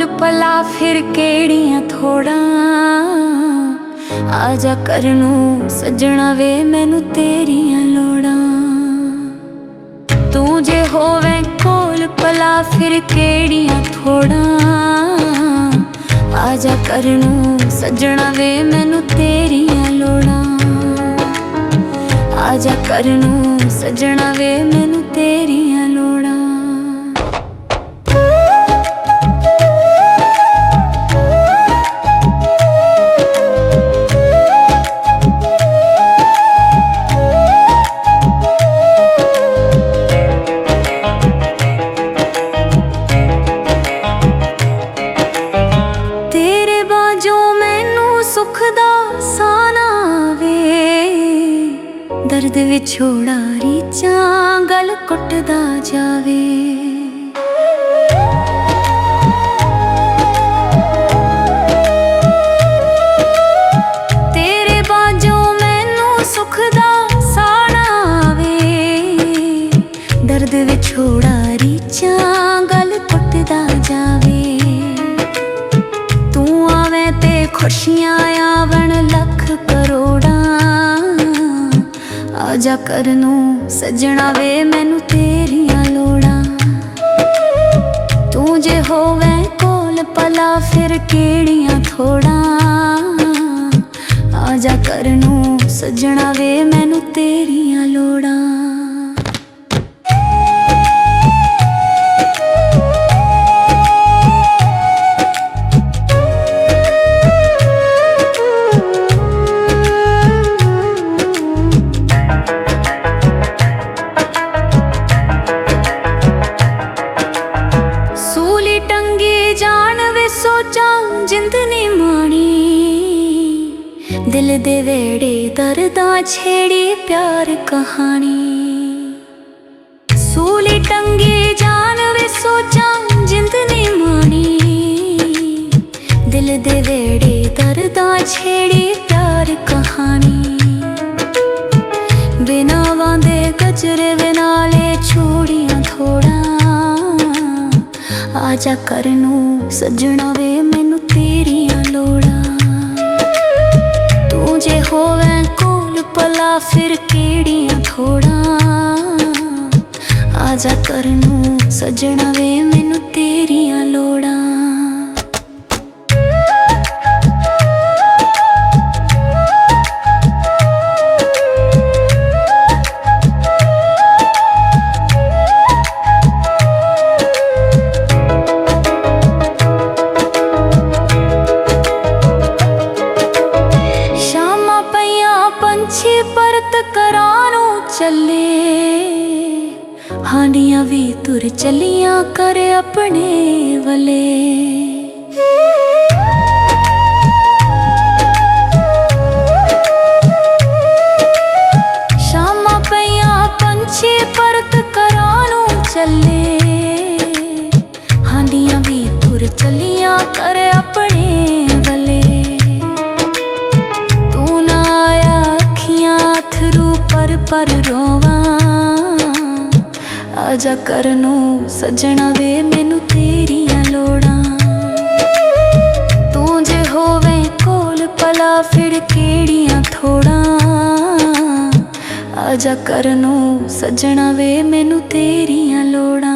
ਕੋਲ ਪਲਾ ਫਿਰ ਕਿਹੜੀਆਂ ਥੋੜਾਂ। ਆਜਾ ਕਰਨ ਨੂੰ ਸੱਜਣਾ ਵੇ ਮੈਨੂੰ ਤੇਰੀਆਂ ਲੋੜਾਂ। ਤੂੰ ਜੇ ਹੋਵੇ ਕੋਲ ਪਲਾ ਫਿਰ ਕਿਹੜੀਆਂ ਥੋੜਾਂ। ਆਜਾ ਕਰਨ ਨੂੰ ਸੱਜਣਾ ਵੇ ਮੈਨੂੰ ਤੇਰੀਆਂ ਲੋੜਾਂ। ਆਜਾ ਕਰਨ ਨੂੰ ਸੱਜਣਾ ਵੇ ਮੈਨੂੰ ਤੇਰੀਆਂ ਲੋੜਾਂ। ਤੇਰੇ ਬਾਝੋਂ ਮੈਨੂੰ ਸੁੱਖ ਦਾ ਸਾਹ ਨਾ ਆਵੇ। ਦਰਦ ਵਿਛੋੜਾ ਰੀਚਾਂ ਗਲ ਕੁੱਟਦਾ ਜਾਵੇ। ਤੇਰੇ ਬਾਝੋਂ ਮੈਨੂੰ ਸੁੱਖ ਦਾ ਸਾਹ ਨਾ ਆਵੇ। ਦਰਦ ਵਿਛੋੜਾ ਰੀਚਾਂ ਗਲ ਕੁੱਟਦਾ ਜਾਵੇ। ਤੂੰ ਆਵੇਂ ਤੇ ਖੁਸ਼ੀਆਂ ਆਵਣ ਲੱਖ ਕਰੋੜਾਂ। ਆਜਾ ਕਰਨ ਨੂੰ ਸੱਜਣਾ ਵੇ ਮੈਨੂੰ ਤੇਰੀਆਂ ਲੋੜਾਂ। ਤੂੰ ਜੇ ਹੋਵੇ ਕੋਲ ਪਲਾ ਫਿਰ ਕਿਹੜੀਆਂ ਥੋੜਾਂ। ਆਜਾ ਕਰਨ ਨੂੰ ਸੱਜਣਾ ਵੇ ਮੈਨੂੰ ਤੇਰੀਆਂ ਲੋੜਾਂ। ਸੂਲੀ ਟੰਗੀ ਜਾਣ ਵੇ ਸੋਚਾਂ ਜਿੰਦ ਨੀ ਮਾਣੀ। ਦਿਲ ਦੇ ਵੇੜੇ ਦਰਦਾਂ ਛੇੜੀ ਪਿਆਰ ਕਹਾਣੀ। ਸੂਲੀ ਟੰਗੀ ਜਾਣ ਵੇ ਸੋਚਾਂ ਜਿੰਦ ਨੀ ਮਾਣੀ। ਦਿਲ ਦੇ ਵੇੜੇ ਦਰਦਾਂ ਛੇੜੀ ਪਿਆਰ ਕਹਾਣੀ। ਬਿਨਾਂ ਵਾਂਦੇ ਗਜਰੇ ਵੇ ਨਾਲੇ ਛੋੜੀਆਂ ਥੋੜਾਂ। ਆਜਾ ਕਰਨ ਨੂੰ ਸੱਜਣਾ ਵੇ ਮੈਨੂੰ ਤੇਰੀਆਂ ਲੋੜਾਂ। ਤੂੰ ਜੇ ਹੋਵੇ ਕੋਲ ਪਲਾ ਫਿਰ ਕਿਹੜੀਆਂ ਥੋੜਾਂ। ਆਜਾ ਕਰਨ ਨੂੰ ਸੱਜਣਾ ਵੇ ਮੈਨੂੰ ਤੇਰੀਆਂ ਲੋੜਾਂ। ਪੰਛੀ ਪਰਤ ਕਰਾਂ ਨੂੰ ਚੱਲੇ। ਹਾਂਡੀਆਂ ਵੀ ਤੁਰ ਚੱਲੀਆਂ ਕਰ ਆਪਣੇ ਵੱਲੇ। ਸ਼ਾਮਾਂ ਪਈਆਂ ਪੰਛੀ ਪਰਤ ਕਰਾਂ ਨੂੰ ਚੱਲੇ। ਹਾਂਡੀਆਂ ਵੀ ਤੁਰ ਚੱਲੀਆਂ ਕਰ ਆਪਣੇ ਵੱਲੇ। ਪਰ ਰੋਵਾਂ ਆਜਾ ਕਰਨ ਨੂੰ ਸੱਜਣਾ ਵੇ ਮੈਨੂੰ ਤੇਰੀਆਂ ਲੋੜਾਂ। ਤੂੰ ਜੇ ਹੋਵੇ ਕੋਲ ਪਲਾ ਫਿਰ ਕਿਹੜੀਆਂ ਥੋੜਾਂ। ਆਜਾ ਕਰਨ ਨੂੰ ਸੱਜਣਾ ਵੇ ਮੈਨੂੰ ਤੇਰੀਆਂ ਲੋੜਾਂ।